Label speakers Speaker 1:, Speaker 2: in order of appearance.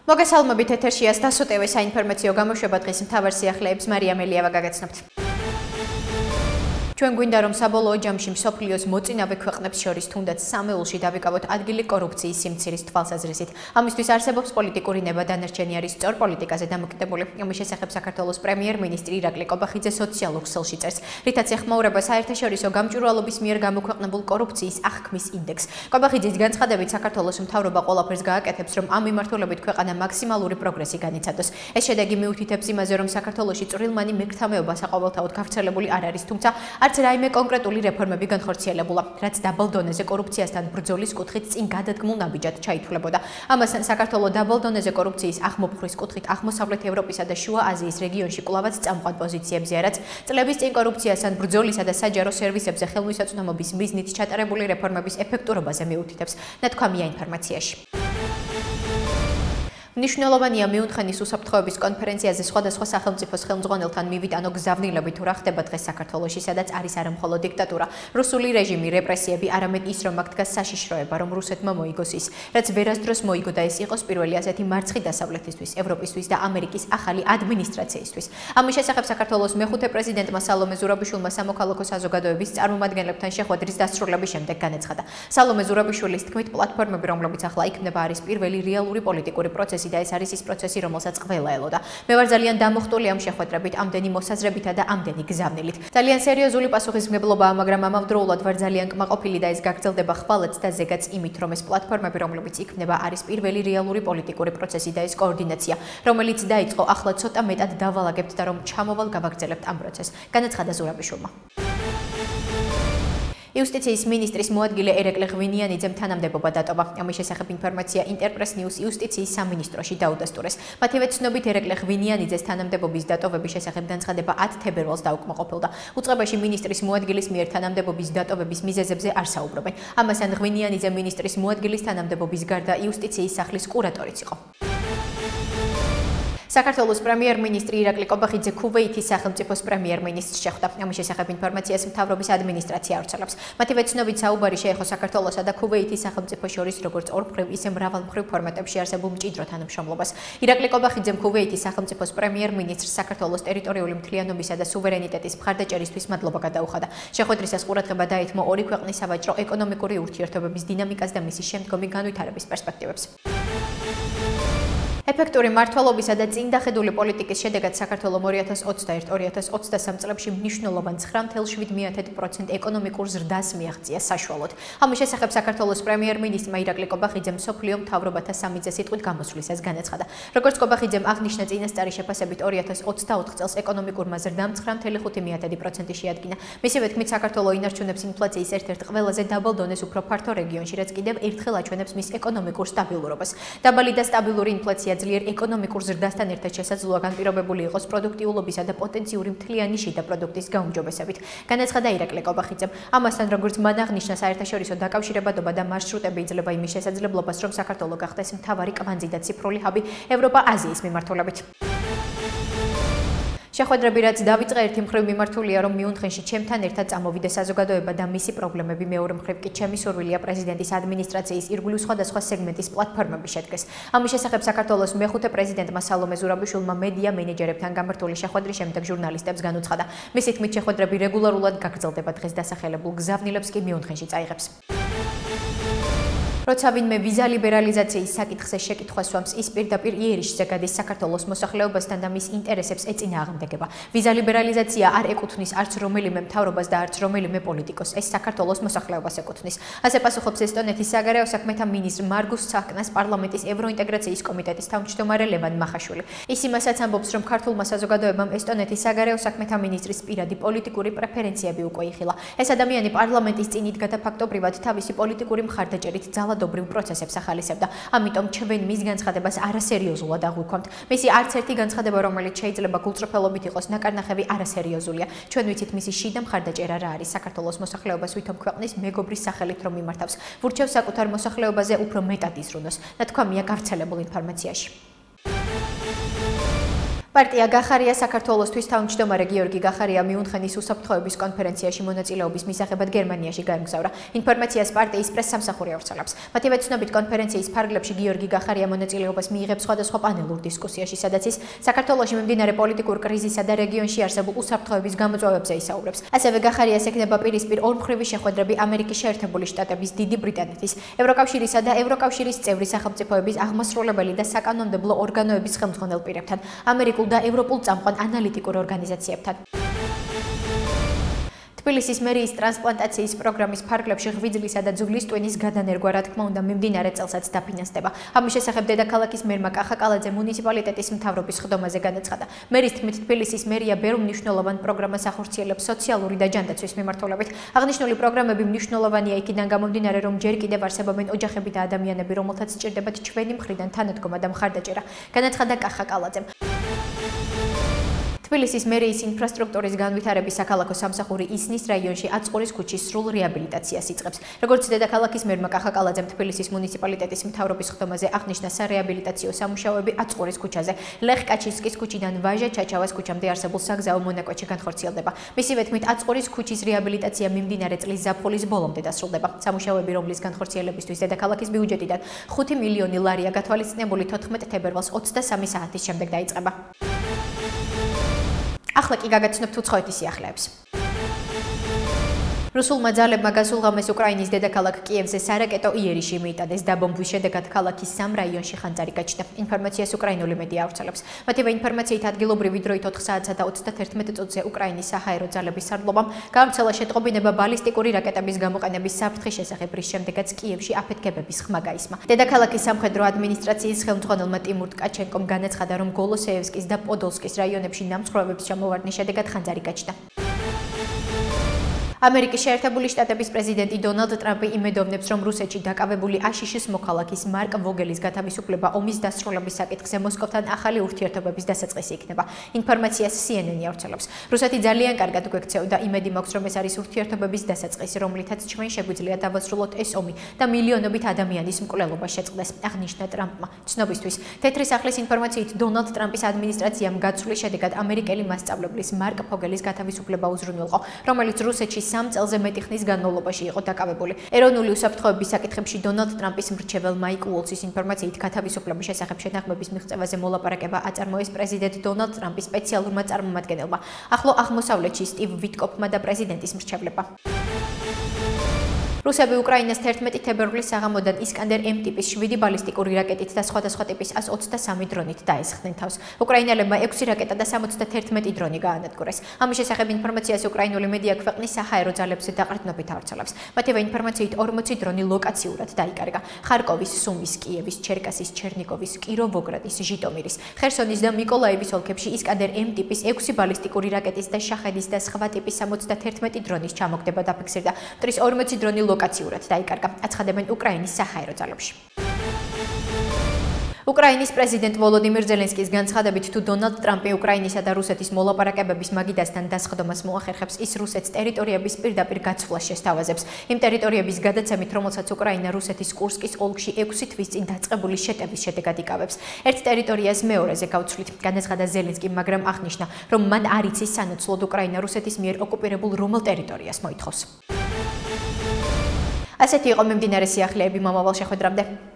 Speaker 1: მოგესალმებით ეთერშია დასოტევე საინფორმაციო გამოშვება დღის მთავარ სიახლეებს მარია მელიავა გაგაცნობთ. ჩვენ გვინდა რომ საბოლოო ჯამში მსოფლიოს მოწინავე ქვეყნებს შორის თუნდაც სამეულში დავიკავოთ ადგილი კორუფციის სიმცირის თვალსაზრისით. ამისთვის არსებობს პოლიტიკური ნება, დანარჩენი არის სწორ პოლიტიკაზე დამოკიდებული. ამის შესახებ საქართველოს პრემიერ-მინისტრი ირაკლი კობახიძე სოციალურ ქსელში წერს, რითაც ეხმაურება საერთაშორისო გამჭვირვალობის მიერ გამოქვეყნებულ კორუფციის აღქმის ინდექსს. კობახიძის განცხადებით საქართველოს მთავრობა ყველაფერს გააკეთებს, რომ ამ მიმართულებით ქვეყანა მაქსიმალური პროგრესი განიცადოს. ეს შედეგი მიუთითებს იმაზე, რომ საქართველოში წვრილმანი მეკრთამეობა საყოველთაოდ გავრცელებული არ არის, თუმცა არც რაიმე კონკრეტული რეფორმები განხორციელებულა, რაც დაბალ დონეზე კორუფციასთან ბრძოლის კუთხით წინ გადადგმულ ნაბიჯად ჩაითვლებოდა. ამას საქართველოს დაბალ დონეზე კორუფციის აღმოფხვრის კუთხით აღმოსავლეთ ევროპისა და შუა აზიის რეგიონში კვლავაც წამყვან პოზიციებზე, რაც წლების წინ კორუფციასთან ბრძოლისა და საჯარო სერვისებზე ხელმისაწვდომობის მიზნით ჩატარებული რეფორმების ეფექტურობაზე მიუთითებს. ნათქვამია ინფორმაციაში. მნიშვნელოვანია მიუნხენის უსაფრთხოების კონფერენციაზე სხვადასხვა სახელმწიფოს ხელმძღვანელთან მივიტანო გზავნილები თუ რა ხდება დღეს საქართველოში, სადაც არის არა მხოლოდ დიქტატურა, რუსული რეჟიმი, რეპრესიები, არამედ ის, რომ აქ დგას საშიშროება, რომ რუსეთმა მოიგოს ის, რაც ვერასდროს მოიგო და ეს იყოს პირველი ასეთი მარცხი დასავლეთისთვის, ევროპისთვის და ამერიკის ახალი ადმინისტრაციისთვის. ამის შესახებ საქართველოს მეხუთე პრეზიდენტმა სალომე ზურაბიშვილმა სამოქალაქო საზოგადოების წარმომადგენლებთან შეხვედრის დასრულების შემდეგ განაცხადა. სალომე ზურაბიშვილის თქმით, პლატფორმები, რომლებიც ახლა იქნება, არის პირველი რეალური პოლიტიკური პროცესი და ეს არის ის პროცესი, რომელსაც ყველა ელოდა. მე ვარ ძალიან დამოხტული ამ შეხვედრებით, ამდენი მოსაზრებითა და ამდენი გზავნილით. ძალიან სერიოზული პასუხისმგებლობაა, მაგრამ ამავდროულად ვარ ძალიან კმაყოფილი და ეს გაგრძელდება ხვალაც და ზეგაც იმით, რომ ეს პლატფორმები, რომლებიც იქნება, არის პირველი რეალური პოლიტიკური პროცესი და ეს კოორდინაცია, რომელიც დაიწყო ახლა ცოტა მეტად დავალაგებთ და რომ ჩამოვალ გავაგრძელებთ ამ პროცესს, განაცხადა ზურაბიშვილმა. იუსტიციის მინისტრის მოადგილე ერეკლე ღვინიანიძემ თანამდებობა დატოვა. ამის შესახებ ინფორმაცია ინტერპრეს ნიუს იუსტიციის სამინისტროში დაუდასტურეს. მათივე ცნობით ერეკლე ღვინიანიძეს თანამდებობის დატოვების შესახებ განცხადება 10 თებერვალს დაუკმაყოფილდა. უწყებაში მინისტრის მოადგილის მიერ თანამდებობის დატოვების მიზეზებზე არ საუბრობენ. ამასთან ღვინიანიძე მინისტრის მოადგილის თანამდებობის გარდა იუსტიციის სახლის კურატორიც იყო. საქართველოს პრემიერ-მინისტრი ირაკლი კობახიძე ქუვეითის სახელმწიფოს პრემიერ-მინისტრს შეხვდა. ამის შესახებ ინფორმაციას მთავრობის ადმინისტრაცია ავრცელებს. მათივე ცნობით საუბარი შეეხო საქართველოსა და ქუვეითის სახელმწიფოს შორის როგორც ორმხრივ, ისე მრავალმხრივ ფორმატებში არსებულ მჭიდრო თანამშრომლობას. ირაკლი კობახიძემ ქუვეითის სახელმწიფოს პრემიერ-მინისტრს საქართველოს ტერიტორიული მთლიანობისა და სუვერენიტეტის მხარდაჭერისთვის მადლობა გადაუხადა. შეხვედრისას ყურადღება დაეთმო ორი ქვეყნის სავაჭრო ეკონომიკური ურთიერთობების დინამიკას და მისი შემდგომი განვითარების პერსპექტივებს. ეფექტური მმართველობისა და წინდახედული პოლიტიკის შედეგად საქართველოს 2021-2023 წლებში მნიშვნელოვან 9.7% ეკონომიკურ ზრდას მიაღწია საშუალოდ. ამის შესახებ საქართველოს პრემიერ-მინისტრმა ირაკლი კობახიძემ მსოფლიო მთავრობათა სამიძე სიტყვით გამოსვლისას განაცხადა. როგორც კობახიძემ აღნიშნა, წინასწარი შეფასებით 2024 წელს ეკონომიკურმა ზრდამ 9.5% შეადგინა. მისივე თქმით, საქართველოს ინარჩუნებს ინფლაციის ერთ-ერთ ყველაზე დაბალ დონეს უფრო ფართო რეგიონში, რაც კიდევ ერთხელ აჩვენებს მის ეკონომიკურ სტაბილურობას. დაბალი და სტაბილური ინფლაცია ძლიერ ეკონომიკურ ზრდასთან ერთად შესაძლოა განპირობებული იყოს პროდუქტიულობისა და პოტენციური მთლიანი შიდა პროდუქტის გაუმჯობესებით. განაცხადა ირაკლი კობახიძემ. ამასთან, როგორც მან აღნიშნა, საერთაშორისო დაკავშირებადობა და მარშრუტები იძლევა იმის შესაძლებლობას, რომ საქართველო გახდეს მთავარი კვანძი და ციფრული ჰაბი ევროპა-აზიის მიმართულებით. შეხვედრები, რაც დავიწყე, ერთი მხრივ მიმართულია, რომ მიუნხენში ჩემთან ერთად წამოვიდეს საზოგადოება და მისი პრობლემები, მეორე მხრივ კი ჩემი სურვილია პრეზიდენტის ადმინისტრაციის ირგვლივ სხვადასხვა სეგმენტის პლატფორმები შედგეს. ამის შესახებ საქართველოს მეხუთე პრეზიდენტმა სალომე ზურაბიშვილმა მედია მენეჯერებთან გამართული შეხვედრის შემდეგ ჟურნალისტებს განუცხადა. მისი თქმით, შეხვედრები რეგულარულად გაგრძელდება, დღეს დასახელებულ გზავნილებს კი მიუნხენში წაიღებს. როცა ვინმე ვიზა ლიბერალიზაციის საკითხზე შეკითხვას სვამს, ის პირდაპირ იერიშზე გადის საქართველოს მოსახლეობასთან და მის ინტერესებს ეწინააღმდეგება. ვიზა ლიბერალიზაცია არ ეკუთვნის არც რომელიმე მთავრობას და არც რომელიმე პოლიტიკოს, ეს საქართველოს მოსახლეობას ეკუთვნის. ასე პასუხობს ესტონეთის საგარეო საქმეთა მინისტრ მარგუს ცაჰკნას პარლამენტის ევროინტეგრაციის კომიტეტის თავმჯდომარე ლევან მახაშვილი. ის იმასაც ამბობს, რომ ქართულმა საზოგადოებამ ესტონეთის საგარეო საქმეთა მინისტრის პირადი პოლიტიკური პრეფერენციები უკვე იხილა. ეს ადამიანი პარლამენტის წინ იდგა და ფაქტობრივად თავისი პოლიტიკური მხარდაჭერით ძალადობრივ პროცესებს ახალისებდა. ამიტომ ჩვენ მის განცხადებას არასერიოზულად აღვიქვამთ. მისი არც ერთი განცხადება, რომელიც შეიძლება გულწრფელობით იყოს ნაკარნახევი, არასერიოზულია. ჩვენ ვიცით მისი შიდა მხარდაჭერა რა არის. საქართველოს მოსახლეობას ვითომ ქვეყნის მეგობრის სახელით რომ მიმართავს. ვურჩევს საკუთარ მოსახლეობაზე უფრო მეტად იზრუნოს. ნათქვამია გავრცელებულ ინფორმაციაში. პარტია გახარია საქართველოსთვის თავმჯდომარე გიორგი გახარია მიუნხენის უსაფრთხოების კონფერენციაში მონაწილეობის მისაღებად გერმანიაში გაემგზავრა. ინფორმაციას პარტიის პრესსამსახური ავრცელებს. მათივე ცნობით კონფერენციის ფარგლებში გიორგი გახარია მონაწილეობას მიიღებს სხვადასხვა პანელურ დისკუსიაში, სადაც ის საქართველოში მიმდინარე პოლიტიკურ კრიზისსა და რეგიონში არსებულ უსაფრთხოების გამოწვევებზე ისაუბრებს. ასევე გახარიას ექნება პირისპირ ორმხრივი შეხვედრები ამერიკის შეერთებული შტატების, დიდი ბრიტანეთის, ევროკავშირისა და ევროკავშირის წევრი სახელმწიფოების აღმასრულებელი და საკანონმდებლო ორგანოების ხელმძღვანელ პირებთან, ამერიკულ და ევროპულ წამყვან ანალიტიკურ ორგანიზაციებთან. თბილისის მერიის ტრანსპლანტაციის პროგრამის ფარგლებში ღვიძლისა და ძვლის ტვინის გადანერგვა, რა თქმა უნდა, მიმდინარე წელსაც დაფინანსდება. ამის შესახებ დედაქალაქის მერმა კახაკალაძე მუნიციპალიტეტის მთავრობის ხდომაზე განაცხადა. მერის თქმით, თბილისის მერია ბევრ მნიშვნელოვან პროგრამას ახორციელებს სოციალური და ჯანდაცვის მიმართულებით. აღნიშნული პროგრამები მნიშვნელოვანია იქიდან გამომდინარე, რომ ჯერ კიდევ არსებობენ ოჯახები და ადამიანები, რომელთაც სჭირდებათ ჩვენი მხრიდან თანადგომა და მხარდაჭერა. განაცხადა კახაკალაძემ. თბილისის მერიის ინფრასტრუქტურის განვითარების საქალაქო სამსახური ისნის რაიონში აწყურის ქუჩის სრულ რეაბილიტაციას იწყებს. როგორც დედაქალაქის მერმა კახაკალაძემ თბილისის მუნიციპალიტეტის მთავრობის ხდომაზე აღნიშნა, სარეაბილიტაციო სამუშაოები აწყურის ქუჩაზე, ლეხ კაჩინსკის ქუჩიდან ვაჟა ჩაჩავას ქუჩამდე არსებულ საგზაო მონაკვეთში განხორციელდება. მისივე თქმით, აწყურის ქუჩის რეაბილიტაცია მიმდინარე წლის ზაფხულის ბოლომდე დასრულდება. სამუშაოები, რომლის განხორციელებისთვის დედაქალაქის ბიუჯეტიდან 5 მილიონი ლარია გათვალისწინებული, 14 თებერვალს 23 საათის შემდეგ დაიწყება. ახლა კი გაგაცნობთ უცხოეთის სიახლეებს. რუსულმა ძალებმა გასულ ღამეს უკრაინის დედაქალაქ კიევზე სარაკეტო იერიში მიიტანეს. დაბომბვის შედეგად ქალაქის 3 რაიონში ხანძარი გაჩნდა. ინფორმაციას უკრაინული მედია ავრცელებს. მათივე ინფორმაციით ადგილობრივი დროით 4 საათსა და 31 წუთზე უკრაინის საჰაერო ძალების სარდლობამ გაამცელა შეტყობინება ბალისტიკური რაკეტების გამოყენების საფრთხის შესახებ, რის შემდეგაც კიევში აფეთქებების ხმა გაისმა. დედაქალაქის სამხედრო ადმინისტრაციის ხელმძღვანელმა ტიმურ ტკაჩენკომ განაცხადა, რომ გოლოსეევსკის და პოდოლსკის რაიონებში ნამსხვრევების ჩამოვარდნის შედეგად ხანძარი გაჩნდა. ამერიკის შეერთებული შტატების პრეზიდენტი დონალდ ტრამპი იმედოვნებს, რომ რუსეთში დაკავებული აშშ-ის მოქალაქის მარკ ვოგელის გათავისუფლება ომის დასრულების საკითხზე მოსკოვთან ახალი ურთიერთობების დასაწყისი იქნება. ინფორმაციას CNN ავრცელებს. რუსეთი ძალიან კარგად გვექცეოდა, იმედი მაქვს, რომ ეს არის ურთიერთობების დასაწყისი, რომლითაც ჩვენ შეგვიძლია დავასრულოთ ეს ომი და მილიონობით ადამიანის მკვლელობა შეწყდეს, აღნიშნა ტრამპმა. ცნობისთვის, თეთრი სახლის ინფორმაციით, დონალდ ტრამპის ადმინისტრაციამ გაცვლის შედეგად ამერიკელი მასწავლებლის მარკ ვოგელის გათავისუფლება უზრუნველყო, რომელიც რუსეთში 3 წელზე მეტი ხნის განმავლობაში იყო დაკავებული. ეროვნული უსაფრთხოების საკითხებში დონალდ ტრამპის მრჩეველ მაიკ უოლსის ინფორმაციით, გათავისუფლების შესახებ შეთანხმების მიღწევაზე მოლაპარაკება აწარმოეს პრეზიდენტ დონალდ ტრამპის სპეციალურმა წარმომადგენელმა, ახლო აღმოსავლეთში სტივ ვიტკოფმა და პრეზიდენტის მრჩევლება. რუსები უკრაინას 11 თებერვლის საღამოდან ისკანდერ M ტიპის 7 ბალისტიკური რაკეტით და სხვადასხვა ტიპის 123 დრონით დაესხნენ თავს. უკრაინელებმა 6 რაკეტა და 71 დრონი გაანადგურეს. ამის შესახებ ინფორმაციას უკრაინული მედია ქვეყნის საჰაერო ძალებზე დაყრდნობით ავრცელებს. მათივე ინფორმაციით 40 დრონი ლოკაციურად დაიკარგა. ხარკოვის, სუმის, კიევის, ჩერკასის, ჩერნიკოვის, კიროვოგრადის, ჟიტომირის, ხერსონის და მიკოლაევის ოლქებში ისკანდერ M ტიპის 6 ბალისტიკური რაკეტის და შაჰედის და სხვა ტიპის 71 დრონის ჩამოგდება დაფიქსირდა. მტრის 40 დრონი ლოკაციურად დაიკარგა, აცხადებენ უკრაინის საჰაერო ძალებში. უკრაინის პრეზიდენტ ვოლოდიმირ ზელენსკის განცხადებით, თუ დონალდ ტრამპი უკრაინისა და რუსეთის მოლაპარაკებების მაგიდასთან დასხდომას მოახერხებს, ის რუსეთს ტერიტორიების პირდაპირ გაცვლას შესთავაზებს. იმ ტერიტორიების გადაცემით, რომელსაც უკრაინა რუსეთის კურსკის ოლქში 6 თვის წინ დაწყებული შეტევის შედეგად იკავებს. ერთ ტერიტორიას მეორეზე გავცვლით, განაცხადა ზელენსკიმ, მაგრამ აღნიშნა, რომ მან არ იცის სანაცვლოდ უკრაინა რუსეთის მიერ ოკუპირებულ რომელ ტერიტორიას მოითხოვს. ასეთი იყო მიმდინარე სიახლეები მომავალ შეხვედრამდე.